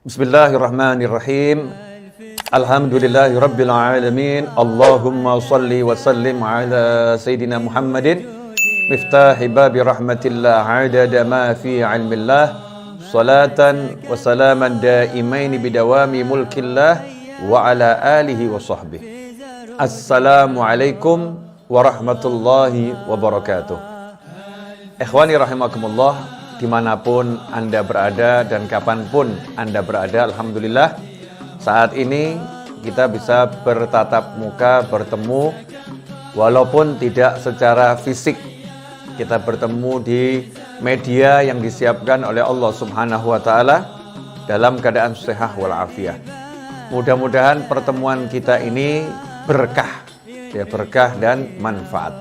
Bismillahirrahmanirrahim. Alhamdulillahi rabbil alamin. Allahumma salli wa sallim ala Sayyidina Muhammadin miftahi babi rahmatillah adada ma fi ilmillah. Salatan wa salaman daimaini bidawami mulkillah wa ala alihi wa sahbihi. Assalamualaikum warahmatullahi wabarakatuh. Ikhwani rahimakumullah, dimanapun Anda berada dan kapanpun Anda berada, alhamdulillah saat ini kita bisa bertatap muka, bertemu walaupun tidak secara fisik. Kita bertemu di media yang disiapkan oleh Allah Subhanahu wa Ta'ala dalam keadaan sehat walafiat. Mudah-mudahan pertemuan kita ini berkah, berkah dan manfaat.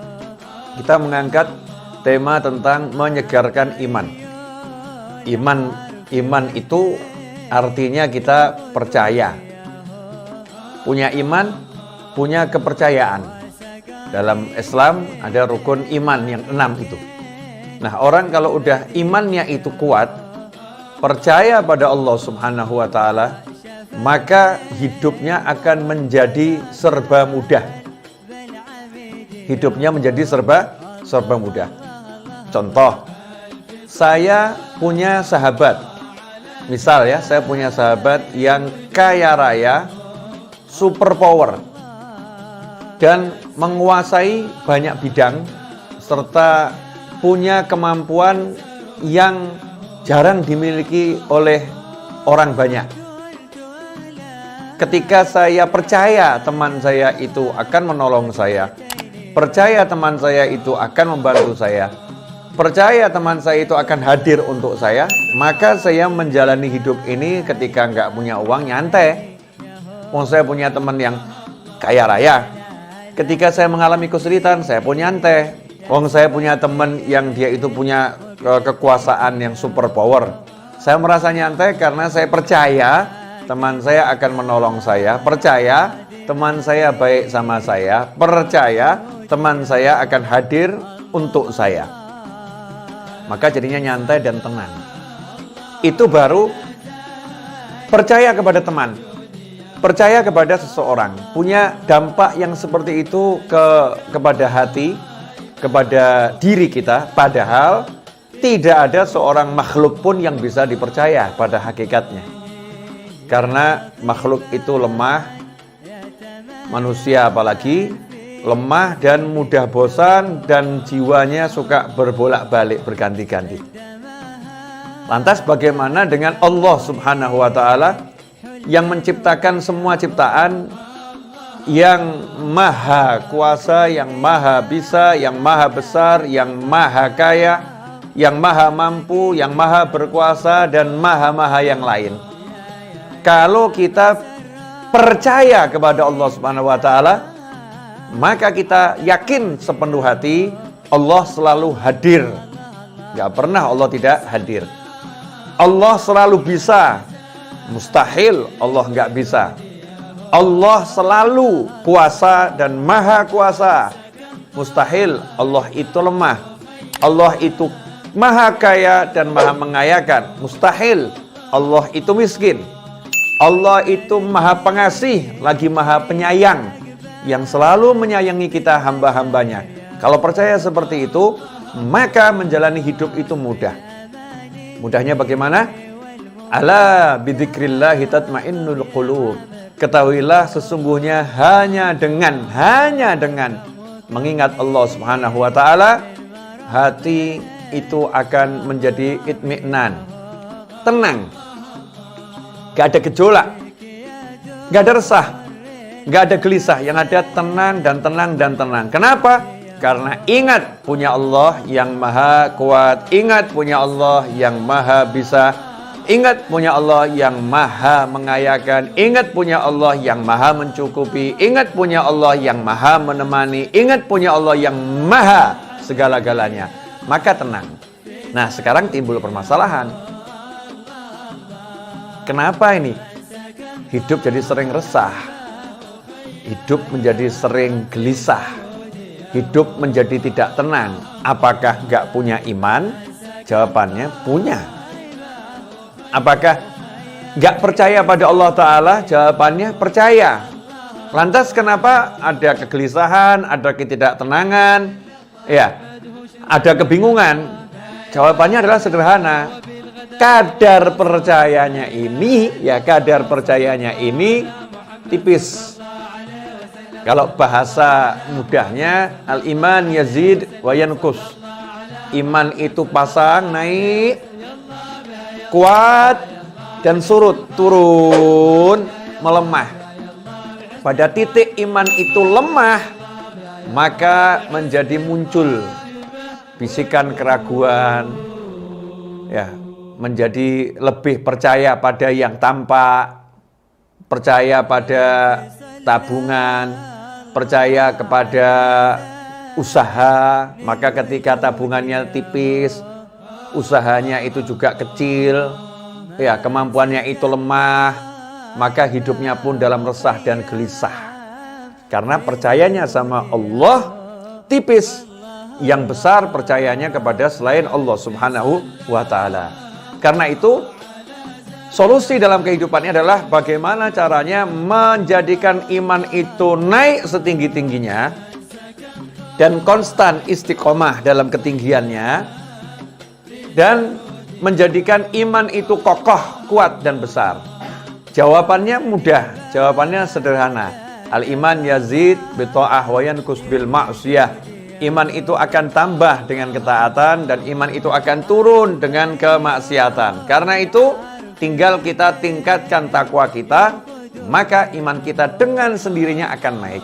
Kita mengangkat tema tentang menyegarkan iman. Iman itu artinya kita percaya. Punya iman, punya kepercayaan. Dalam Islam ada rukun iman yang 6 itu. Nah, orang kalau udah imannya itu kuat, percaya pada Allah Subhanahu wa Ta'ala, maka hidupnya akan menjadi serba mudah. Hidupnya menjadi serba mudah. Contoh, saya punya sahabat. Misal ya, saya punya sahabat yang kaya raya, super power, dan menguasai banyak bidang, serta punya kemampuan yang jarang dimiliki oleh orang banyak. Ketika saya percaya teman saya itu akan menolong saya, percaya teman saya itu akan membantu saya, percaya teman saya itu akan hadir untuk saya, maka saya menjalani hidup ini ketika nggak punya uang nyantai. Saya punya teman yang kaya raya. Ketika saya mengalami kesulitan, saya pun nyantai. Saya punya teman yang dia itu punya kekuasaan yang super power. Saya merasa nyantai karena saya percaya teman saya akan menolong saya, percaya teman saya baik sama saya, percaya teman saya akan hadir untuk saya. Maka jadinya nyantai dan tenang. Itu baru percaya kepada teman, percaya kepada seseorang, punya dampak yang seperti itu kepada hati, kepada diri kita. Padahal tidak ada seorang makhluk pun yang bisa dipercaya pada hakikatnya. Karena makhluk itu lemah, manusia apalagi lemah dan mudah bosan, dan jiwanya suka berbolak-balik, berganti-ganti. Lantas bagaimana dengan Allah Subhanahu wa Ta'ala yang menciptakan semua ciptaan, yang maha kuasa, yang maha bisa, yang maha besar, yang maha kaya, yang maha mampu, yang maha berkuasa, dan maha-maha yang lain? Kalau kita percaya kepada Allah Subhanahu wa Ta'ala, maka kita yakin sepenuh hati Allah selalu hadir. Gak pernah Allah tidak hadir. Allah selalu bisa, mustahil Allah gak bisa. Allah selalu kuasa dan maha kuasa, mustahil Allah itu lemah. Allah itu maha kaya dan maha mengayakan, mustahil Allah itu miskin. Allah itu maha pengasih lagi maha penyayang, yang selalu menyayangi kita hamba-hambanya. Kalau percaya seperti itu, maka menjalani hidup itu mudah. Mudahnya bagaimana? Ala bidzikrillahi tatmainnul qulub. Ketahuilah sesungguhnya hanya dengan mengingat Allah Subhanahu wa Ta'ala, hati itu akan menjadi itmi'nan, tenang. Gak ada gejolak, gak ada resah, gak ada gelisah, yang ada tenang dan tenang dan tenang. Kenapa? Karena ingat punya Allah yang maha kuat, ingat punya Allah yang maha bisa, ingat punya Allah yang maha mengayakan, ingat punya Allah yang maha mencukupi, ingat punya Allah yang maha menemani, ingat punya Allah yang maha segala-galanya. Maka tenang. Nah, sekarang timbul permasalahan. Kenapa ini? Hidup jadi sering resah, hidup menjadi sering gelisah, hidup menjadi tidak tenang. Apakah gak punya iman? Jawabannya punya. Apakah Nggak percaya pada Allah Ta'ala? Jawabannya percaya. Lantas kenapa ada kegelisahan, ada ketidaktenangan, ya, ada kebingungan? Jawabannya adalah sederhana. Kadar percayanya ini tipis. Kalau bahasa mudahnya, al-iman yazid wa yanqus. Iman itu pasang, naik, kuat, dan surut, turun, melemah. Pada titik iman itu lemah, maka menjadi muncul bisikan keraguan, ya, menjadi lebih percaya pada yang tampak, percaya pada tabungan, percaya kepada usaha. Maka ketika tabungannya tipis, usahanya itu juga kecil, ya, kemampuannya itu lemah, maka hidupnya pun dalam resah dan gelisah. Karena percayanya sama Allah tipis. Yang besar percayanya kepada selain Allah Subhanahu wa Ta'ala. Karena itu, solusi dalam kehidupannya adalah bagaimana caranya menjadikan iman itu naik setinggi-tingginya dan konstan istiqomah dalam ketinggiannya, dan menjadikan iman itu kokoh, kuat, dan besar. Jawabannya mudah, jawabannya sederhana. Al-iman yazid bita'ah wa yanqus bil ma'siyah. Iman itu akan tambah dengan ketaatan, dan iman itu akan turun dengan kemaksiatan. Karena itu tinggal kita tingkatkan takwa kita, maka iman kita dengan sendirinya akan naik.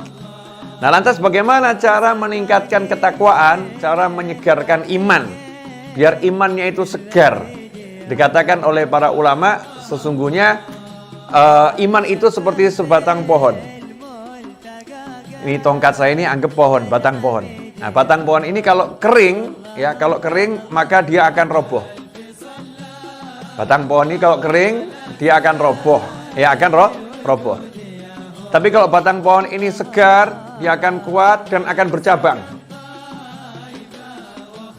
Nah, lantas bagaimana cara meningkatkan ketakwaan, cara menyegarkan iman biar imannya itu segar? Dikatakan oleh para ulama, sesungguhnya iman itu seperti sebatang pohon. Ini tongkat saya ini anggap pohon, batang pohon. Nah, batang pohon ini kalau kering, ya, kalau kering maka dia akan roboh. Batang pohon ini kalau kering dia akan roboh, ya, akan roboh. Tapi kalau batang pohon ini segar, dia akan kuat dan akan bercabang.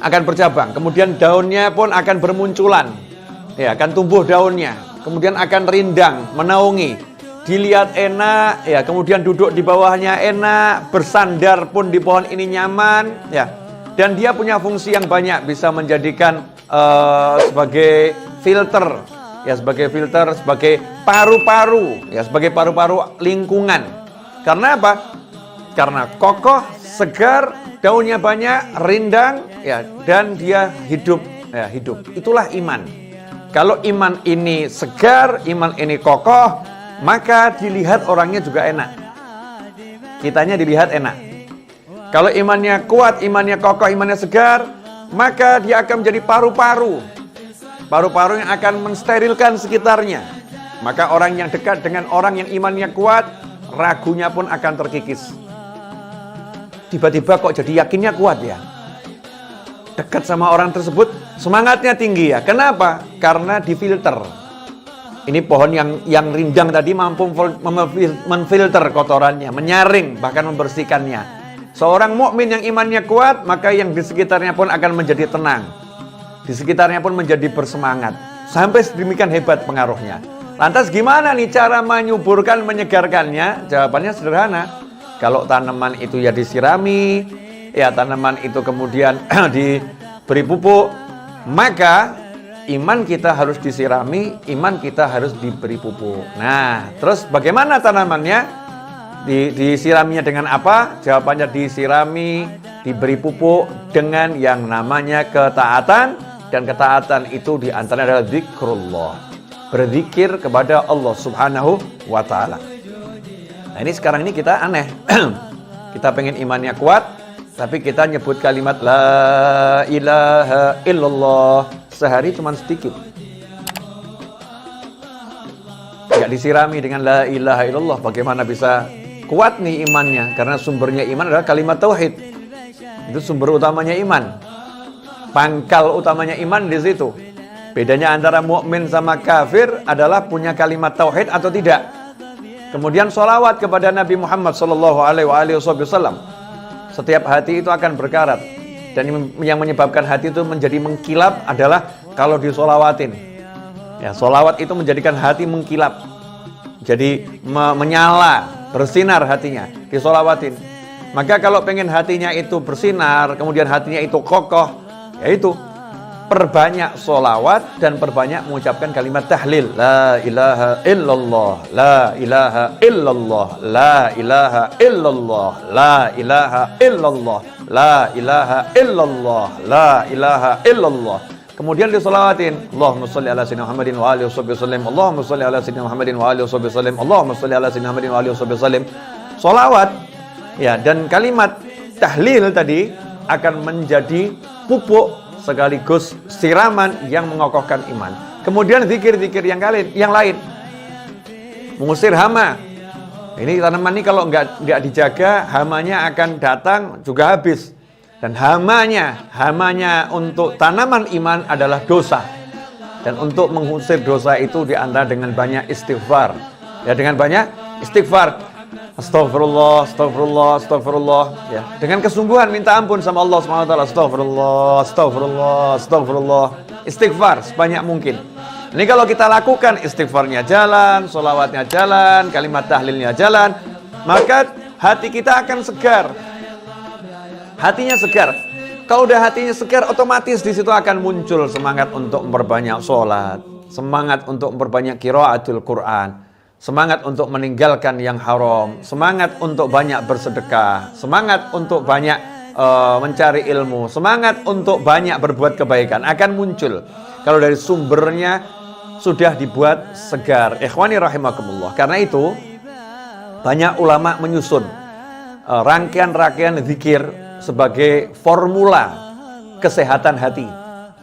Akan bercabang, kemudian daunnya pun akan bermunculan. Ya, akan tumbuh daunnya, kemudian akan rindang, menaungi. Dilihat enak, ya, kemudian duduk di bawahnya enak, bersandar pun di pohon ini nyaman, ya. Dan dia punya fungsi yang banyak, bisa menjadikan sebagai filter, ya, sebagai filter, sebagai paru-paru, ya, sebagai paru-paru lingkungan. Karena apa? Karena kokoh, segar, daunnya banyak, rindang, ya, dan dia hidup, ya, hidup. Itulah iman. Kalau iman ini segar, iman ini kokoh, maka dilihat orangnya juga enak. Kitanya dilihat enak. Kalau imannya kuat, imannya kokoh, imannya segar, maka dia akan menjadi paru-paru. Paru-paru yang akan mensterilkan sekitarnya. Maka orang yang dekat dengan orang yang imannya kuat, ragunya pun akan terkikis. Tiba-tiba kok jadi yakinnya kuat ya. Dekat sama orang tersebut, semangatnya tinggi ya. Kenapa? Karena difilter. Ini pohon yang rindang tadi mampu memfilter kotorannya, menyaring, bahkan membersihkannya. Seorang mukmin yang imannya kuat, maka yang di sekitarnya pun akan menjadi tenang. Di sekitarnya pun menjadi bersemangat. Sampai sedemikian hebat pengaruhnya. Lantas gimana nih cara menyuburkan, menyegarkannya? Jawabannya sederhana. Kalau tanaman itu ya disirami, ya, tanaman itu kemudian diberi pupuk, maka iman kita harus disirami, iman kita harus diberi pupuk. Nah, terus bagaimana tanamannya? Disiraminya dengan apa? Jawabannya disirami, diberi pupuk dengan yang namanya ketaatan. Dan ketaatan itu diantaranya adalah zikrullah. Berzikir kepada Allah Subhanahu wa Ta'ala. Nah, ini sekarang ini kita aneh. Kita pengen imannya kuat, tapi kita nyebut kalimat la ilaha illallah sehari cuma sedikit. Nggak disirami dengan la ilaha illallah, bagaimana bisa kuat nih imannya? Karena sumbernya iman adalah kalimat tauhid. Itu sumber utamanya iman. Pangkal utamanya iman di situ. Bedanya antara mukmin sama kafir adalah punya kalimat tauhid atau tidak. Kemudian sholawat kepada Nabi Muhammad SAW. Setiap hati itu akan berkarat. Dan yang menyebabkan hati itu menjadi mengkilap adalah kalau disolawatin. Ya, sholawat itu menjadikan hati mengkilap, jadi menyala, bersinar hatinya, disolawatin. Maka kalau pengen hatinya itu bersinar, kemudian hatinya itu kokoh, yaitu perbanyak sholawat dan perbanyak mengucapkan kalimat tahlil. La ilaha illallah, la ilaha illallah, la ilaha illallah, la ilaha illallah, la ilaha illallah, la ilaha illallah. Kemudian disolawatin, Allahumma sholli ala sayyidina Muhammadin wa alihi wasallam, Allahumma sholli ala sayyidina Muhammadin wa alihi wasallam, Allahumma sholli ala sayyidina Muhammadin wa alihi wasallam. Sholawat ya, dan kalimat tahlil tadi akan menjadi pupuk sekaligus siraman yang mengokohkan iman. Kemudian zikir-zikir yang lain, mengusir hama. Ini tanaman ini kalau nggak dijaga, hamanya akan datang juga habis. Dan hamanya untuk tanaman iman adalah dosa. Dan untuk mengusir dosa itu diantara dengan banyak istighfar. Ya, dengan banyak istighfar. Astagfirullah, astagfirullah, astagfirullah. Ya, dengan kesungguhan minta ampun sama Allah SWT. Astagfirullah, astagfirullah, astagfirullah. Istighfar sebanyak mungkin. Ini kalau kita lakukan, istighfarnya jalan, sholawatnya jalan, kalimat tahlilnya jalan, maka hati kita akan segar. Hatinya segar. Kalau udah hatinya segar, otomatis di situ akan muncul semangat untuk memperbanyak sholat, semangat untuk memperbanyak qiraatul Quran, semangat untuk meninggalkan yang haram, semangat untuk banyak bersedekah, semangat untuk banyak mencari ilmu, semangat untuk banyak berbuat kebaikan akan muncul. Kalau dari sumbernya sudah dibuat segar. Ikhwani rahimakumullah. Karena itu banyak ulama menyusun rangkaian-rangkaian zikir sebagai formula kesehatan hati,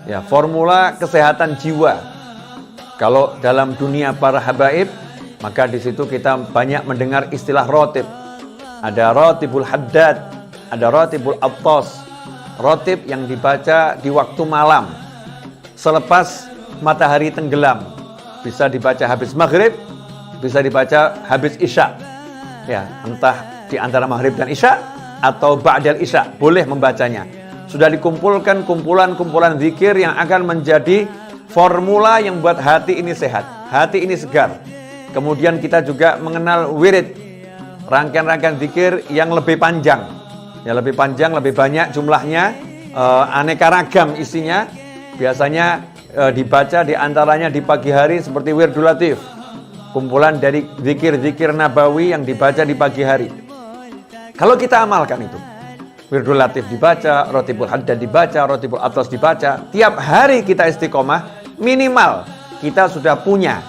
ya, formula kesehatan jiwa. Kalau dalam dunia para habaib, maka di situ kita banyak mendengar istilah rotib. Ada rotibul haddad, ada rotibul attas. Rotib yang dibaca di waktu malam, selepas matahari tenggelam. Bisa dibaca habis maghrib, bisa dibaca habis isya. Ya, entah di antara maghrib dan isya atau ba'dal isya, boleh membacanya. Sudah dikumpulkan kumpulan-kumpulan zikir yang akan menjadi formula yang buat hati ini sehat, hati ini segar. Kemudian kita juga mengenal wirid, rangkaian-rangkaian zikir yang lebih panjang. Ya, lebih panjang, lebih banyak jumlahnya, aneka ragam isinya. Biasanya dibaca di antaranya di pagi hari seperti Wirdul Latif, kumpulan dari zikir-zikir nabawi yang dibaca di pagi hari. Kalau kita amalkan itu, Wirdul Latif dibaca, Rotibul Haddad dibaca, Rotibul Atlas dibaca, tiap hari kita istiqomah, minimal kita sudah punya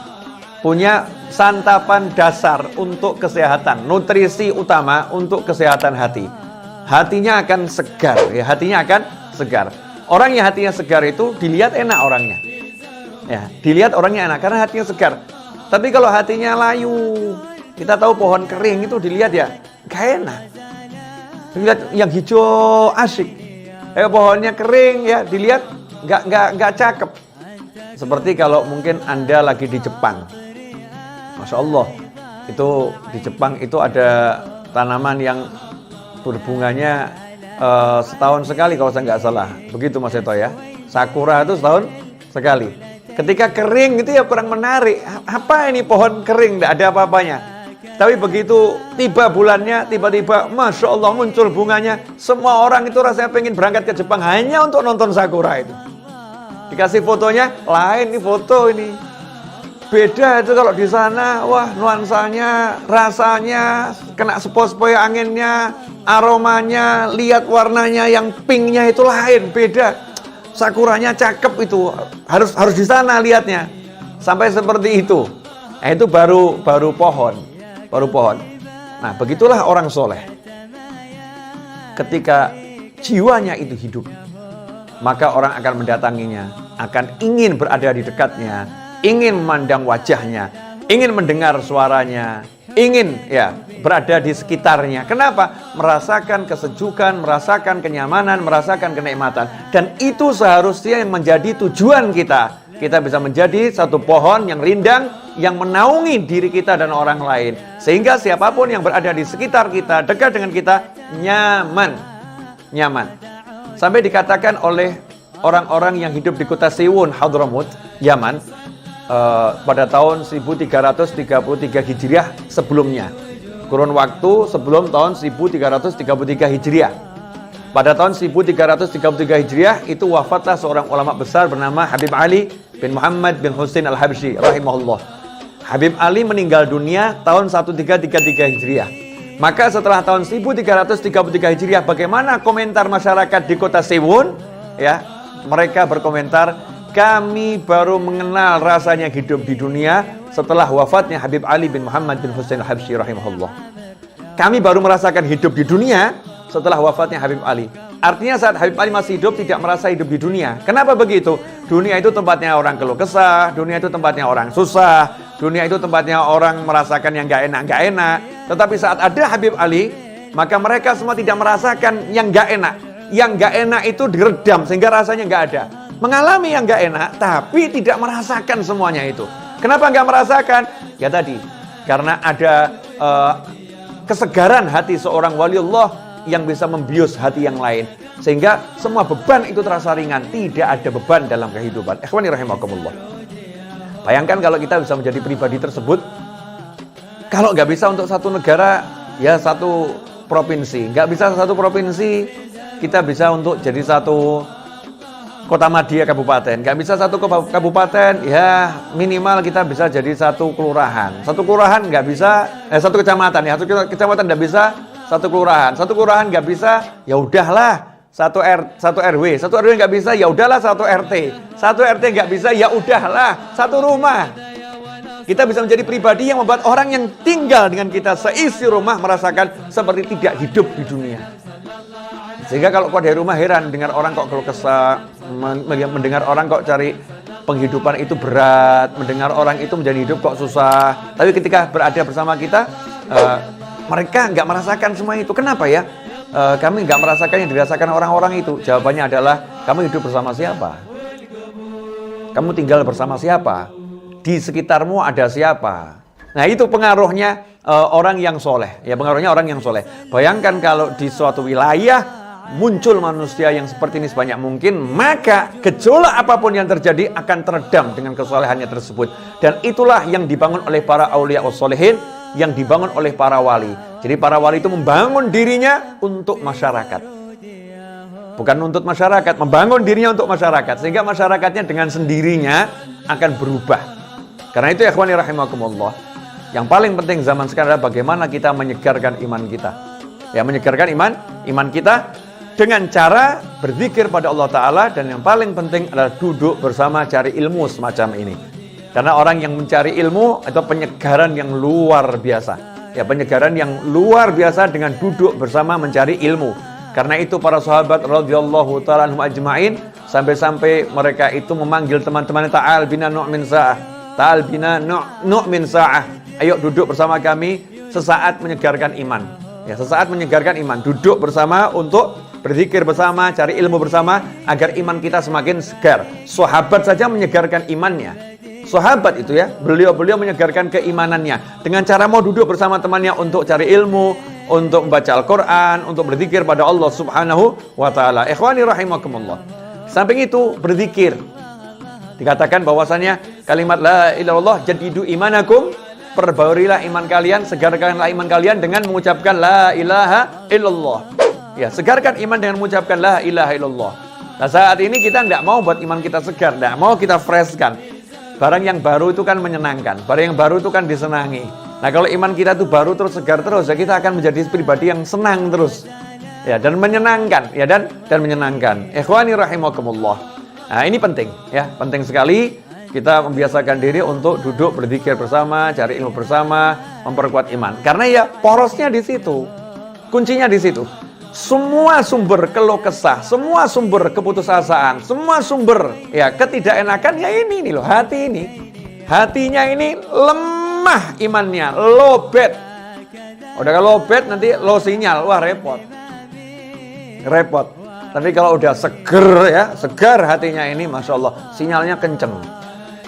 santapan dasar untuk kesehatan, nutrisi utama untuk kesehatan hati. Hatinya akan segar, ya, hatinya akan segar. Orang yang hatinya segar itu dilihat enak orangnya. Ya, dilihat orangnya enak karena hatinya segar. Tapi kalau hatinya layu, kita tahu pohon kering itu dilihat ya gak enak. Dilihat yang hijau asik. Pohonnya kering ya dilihat gak cakep. Seperti kalau mungkin Anda lagi di Jepang. Masya Allah, itu di Jepang itu ada tanaman yang berbunganya setahun sekali kalau saya nggak salah. Begitu Mas Eto ya. Sakura itu setahun sekali. Ketika kering itu ya kurang menarik. Apa ini pohon kering, nggak ada apa-apanya. Tapi begitu tiba bulannya, tiba-tiba Masya Allah muncul bunganya. Semua orang itu rasanya pengen berangkat ke Jepang hanya untuk nonton sakura itu. Dikasih fotonya, lain nih foto ini. Beda itu kalau di sana, wah nuansanya, rasanya, kena sepoi-sepoi anginnya, aromanya, lihat warnanya yang pinknya itu lain, beda. Sakuranya cakep itu, harus di sana lihatnya. Sampai seperti itu. Nah, itu baru pohon. Nah, begitulah orang soleh. Ketika jiwanya itu hidup, maka orang akan mendatanginya, akan ingin berada di dekatnya, ingin memandang wajahnya, ingin mendengar suaranya, ingin ya berada di sekitarnya. Kenapa? Merasakan kesejukan, merasakan kenyamanan, merasakan kenikmatan. Dan itu seharusnya yang menjadi tujuan kita. Kita bisa menjadi satu pohon yang rindang, yang menaungi diri kita dan orang lain. Sehingga siapapun yang berada di sekitar kita, dekat dengan kita, nyaman. Sampai dikatakan oleh orang-orang yang hidup di kota Siwun, Hadramut, Yaman, pada tahun 1333 Hijriah sebelumnya. Kurun waktu sebelum tahun 1333 Hijriah. Pada tahun 1333 Hijriah itu wafatlah seorang ulama besar bernama Habib Ali bin Muhammad bin Husain Al-Habsyi rahimahullah. Habib Ali meninggal dunia tahun 1333 Hijriah. Maka setelah tahun 1333 Hijriah, bagaimana komentar masyarakat di kota Siwun? Ya, mereka berkomentar, kami baru mengenal rasanya hidup di dunia setelah wafatnya Habib Ali bin Muhammad bin Husain Al-Habsyi rahimahullah. Kami baru merasakan hidup di dunia setelah wafatnya Habib Ali. Artinya saat Habib Ali masih hidup tidak merasa hidup di dunia. Kenapa begitu? Dunia itu tempatnya orang keluh kesah, dunia itu tempatnya orang susah, dunia itu tempatnya orang merasakan yang gak enak. Tetapi saat ada Habib Ali, maka mereka semua tidak merasakan yang gak enak. Yang gak enak itu diredam sehingga rasanya gak ada. Mengalami yang gak enak, tapi tidak merasakan semuanya itu. Kenapa gak merasakan? Ya tadi, karena ada kesegaran hati seorang waliullah yang bisa membius hati yang lain, sehingga semua beban itu terasa ringan, tidak ada beban dalam kehidupan. Ikhwani rahimakumullah. Bayangkan kalau kita bisa menjadi pribadi tersebut. Kalau nggak bisa untuk satu negara, ya satu provinsi. Nggak bisa satu provinsi, kita bisa untuk jadi satu kota madya kabupaten. Nggak bisa satu kabupaten, ya minimal kita bisa jadi satu kelurahan. Satu kelurahan nggak bisa, satu kecamatan ya. Satu kecamatan nggak bisa, satu kelurahan nggak bisa, ya udahlah satu RW nggak bisa, ya udahlah satu RT nggak bisa, ya udahlah satu rumah. Kita bisa menjadi pribadi yang membuat orang yang tinggal dengan kita seisi rumah merasakan seperti tidak hidup di dunia. Sehingga kalau kau dari rumah heran dengar orang kok keluh kesah, mendengar orang kok cari penghidupan itu berat, mendengar orang itu menjadi hidup kok susah. Tapi ketika berada bersama kita, mereka nggak merasakan semua itu. Kenapa ya? Kami nggak merasakan yang dirasakan orang-orang itu. Jawabannya adalah, kamu hidup bersama siapa? Kamu tinggal bersama siapa? Di sekitarmu ada siapa? Nah itu pengaruhnya orang yang soleh. Ya pengaruhnya orang yang soleh. Bayangkan kalau di suatu wilayah muncul manusia yang seperti ini sebanyak mungkin, maka gejolak apapun yang terjadi akan teredam dengan kesolehannya tersebut. Dan itulah yang dibangun oleh para aulia was-solehin, yang dibangun oleh para wali. Jadi para wali itu membangun dirinya untuk masyarakat. Bukan untuk masyarakat, membangun dirinya untuk masyarakat. Sehingga masyarakatnya dengan sendirinya akan berubah. Karena itu ya ikhwani rahimakumullah, yang paling penting zaman sekarang adalah bagaimana kita menyegarkan iman kita. Ya, menyegarkan iman kita dengan cara berzikir pada Allah Ta'ala. Dan yang paling penting adalah duduk bersama cari ilmu semacam ini. Karena orang yang mencari ilmu itu penyegaran yang luar biasa. Ya, penyegaran yang luar biasa dengan duduk bersama mencari ilmu. Karena itu para sahabat radhiyallahu ta'ala anhum ajma'in, sampai-sampai mereka itu memanggil teman-temannya, ta'al bina nu'min sa'ah, ta'al bina nu'min sa'ah, ayo duduk bersama kami sesaat menyegarkan iman. Ya, sesaat menyegarkan iman, duduk bersama untuk berzikir bersama, cari ilmu bersama agar iman kita semakin segar. Sahabat saja menyegarkan imannya. Sahabat itu ya, beliau menyegarkan keimanannya dengan cara mau duduk bersama temannya untuk cari ilmu, untuk membaca Al-Quran, untuk berzikir pada Allah Subhanahu wa Ta'ala. Ikhwani rahimakumullah. Samping itu berzikir. Dikatakan bahwasanya kalimat la ilaha illallah jadidu imanakum, perbaurilah iman kalian, segarkanlah iman kalian dengan mengucapkan la ilaha illallah. Ya, segarkan iman dengan mengucapkan la ilaha illallah. Nah, saat ini kita tidak mau buat iman kita segar, tidak mau kita freshkan. Barang yang baru itu kan menyenangkan, barang yang baru itu kan disenangi. Nah, kalau iman kita itu baru terus segar terus, ya kita akan menjadi pribadi yang senang terus. Ya, dan menyenangkan, ya dan menyenangkan. Ikhwani rahimakumullah. Nah, ini penting, ya, penting sekali kita membiasakan diri untuk duduk berzikir bersama, cari ilmu bersama, memperkuat iman. Karena ya porosnya di situ. Kuncinya di situ. Semua sumber keluh kesah, semua sumber keputusasaan, semua sumber ya ketidakenakan ya ini nih loh, hati ini. Hatinya ini lemah imannya, lobet. Udah kalau lobet nanti low sinyal, wah repot. Repot. Tapi kalau udah segar hatinya ini, Masya Allah, sinyalnya kenceng.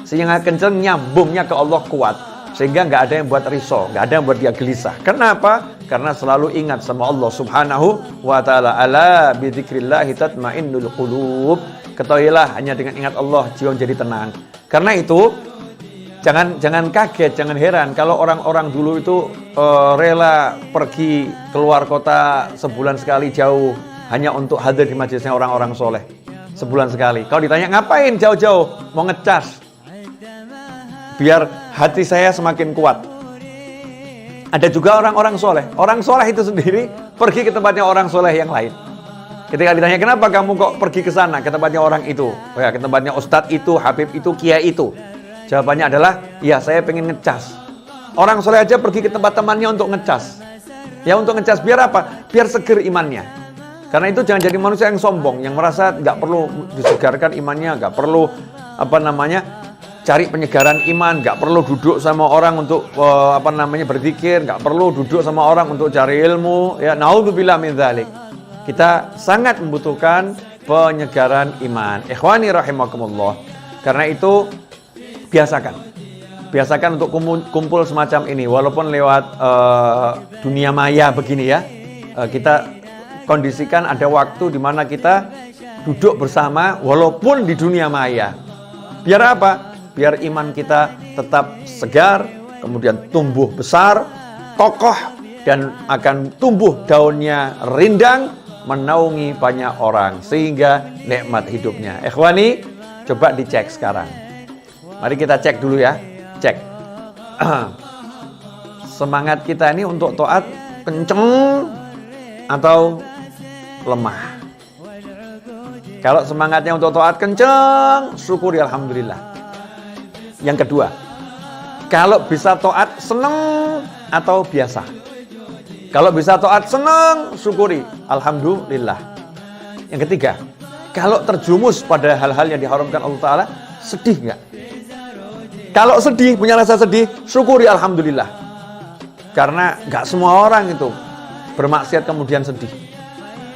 Sinyalnya kenceng, nyambungnya ke Allah kuat. Sehingga nggak ada yang buat risau, nggak ada yang buat dia gelisah. Kenapa? Karena selalu ingat sama Allah Subhanahu wa Ta'ala. Ala bidzikrillahi tatmainnul qulub. Ketahuilah hanya dengan ingat Allah jiwa menjadi tenang. Karena itu Jangan kaget, jangan heran kalau orang-orang dulu itu rela pergi keluar kota sebulan sekali jauh hanya untuk hadir di majelisnya orang-orang soleh. Sebulan sekali. Kalau ditanya ngapain jauh-jauh, mau ngecas, biar hati saya semakin kuat. Ada juga orang-orang soleh. Orang soleh itu sendiri pergi ke tempatnya orang soleh yang lain. Ketika ditanya kenapa kamu kok pergi ke sana, ke tempatnya orang itu, oh ya, ke tempatnya ustadz itu, habib itu, kiai itu. Jawabannya adalah, ya saya pengen ngecas. Orang soleh aja pergi ke tempat temannya untuk ngecas. Ya untuk ngecas biar apa? Biar seger imannya. Karena itu jangan jadi manusia yang sombong, yang merasa nggak perlu disegarkan imannya, nggak perlu cari penyegaran iman, nggak perlu duduk sama orang untuk berzikir, nggak perlu duduk sama orang untuk cari ilmu. Ya naudzubillah min dzalik. Kita sangat membutuhkan penyegaran iman. Ikhwani rahimakumullah. Karena itu biasakan untuk kumpul semacam ini, walaupun lewat dunia maya begini ya. Kita kondisikan ada waktu di mana kita duduk bersama walaupun di dunia maya. Biar apa? Biar iman kita tetap segar, kemudian tumbuh besar, kokoh, dan akan tumbuh daunnya rindang, menaungi banyak orang sehingga nikmat hidupnya. Ikhwani, coba dicek sekarang. Mari kita cek dulu ya. Cek. Semangat kita ini untuk taat kenceng atau lemah? Kalau semangatnya untuk taat kenceng, syukuri alhamdulillah. Yang kedua, kalau bisa taat seneng atau biasa? Kalau bisa taat seneng, syukuri alhamdulillah. Yang ketiga, kalau terjumus pada hal-hal yang diharamkan Allah Ta'ala, sedih nggak? Kalau sedih, punya rasa sedih, syukuri alhamdulillah. Karena nggak semua orang itu bermaksiat kemudian sedih.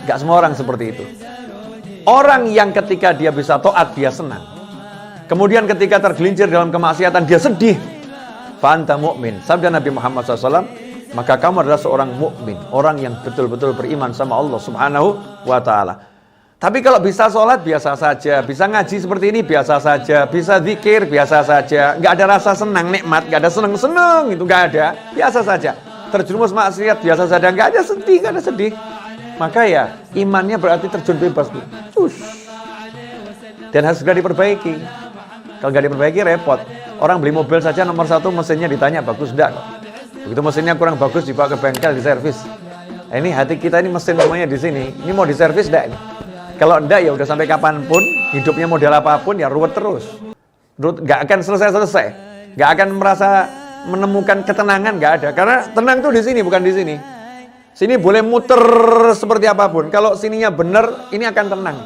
Nggak semua orang seperti itu. Orang yang ketika dia bisa taat, dia senang. Kemudian ketika tergelincir dalam kemaksiatan, dia sedih. Fa anta mu'min. Sabda Nabi Muhammad SAW, maka kamu adalah seorang mukmin, orang yang betul-betul beriman sama Allah Subhanahu wa Ta'ala. Tapi kalau bisa sholat biasa saja, bisa ngaji seperti ini biasa saja, bisa zikir biasa saja, nggak ada rasa senang nikmat, nggak ada seneng-seneng, itu nggak ada, biasa saja. Terjerumus maksiat biasa saja, nggak ada sedih, maka ya imannya berarti terjun bebas, dan harus segera diperbaiki. Kalau nggak diperbaiki repot. Orang beli mobil saja nomor 1 mesinnya ditanya bagus enggak? Begitu mesinnya kurang bagus dibawa ke bengkel diservis. Ini hati kita ini mesin semuanya di sini, ini mau diservis enggak ini? Kalau enggak ya udah sampai kapanpun, hidupnya model apapun ya ruwet terus. Nggak akan selesai-selesai. Nggak akan merasa menemukan ketenangan, nggak ada. Karena tenang tuh di sini, bukan di sini. Sini boleh muter seperti apapun. Kalau sininya benar, ini akan tenang.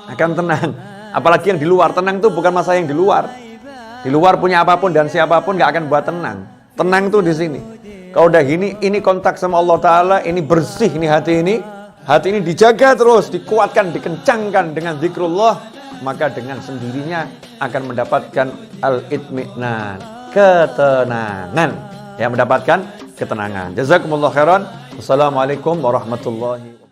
Akan tenang. Apalagi yang di luar. Tenang tuh bukan masalah yang di luar. Di luar punya apapun dan siapapun nggak akan buat tenang. Tenang tuh di sini. Kalau udah gini, ini kontak sama Allah Ta'ala, ini bersih ini hati ini. Hati ini dijaga terus, dikuatkan, dikencangkan dengan zikrullah, maka dengan sendirinya akan mendapatkan al-itmi'nan, ketenangan. Ya, mendapatkan ketenangan. Jazakumullah khairan. Wassalamualaikum warahmatullahi wabarakatuh.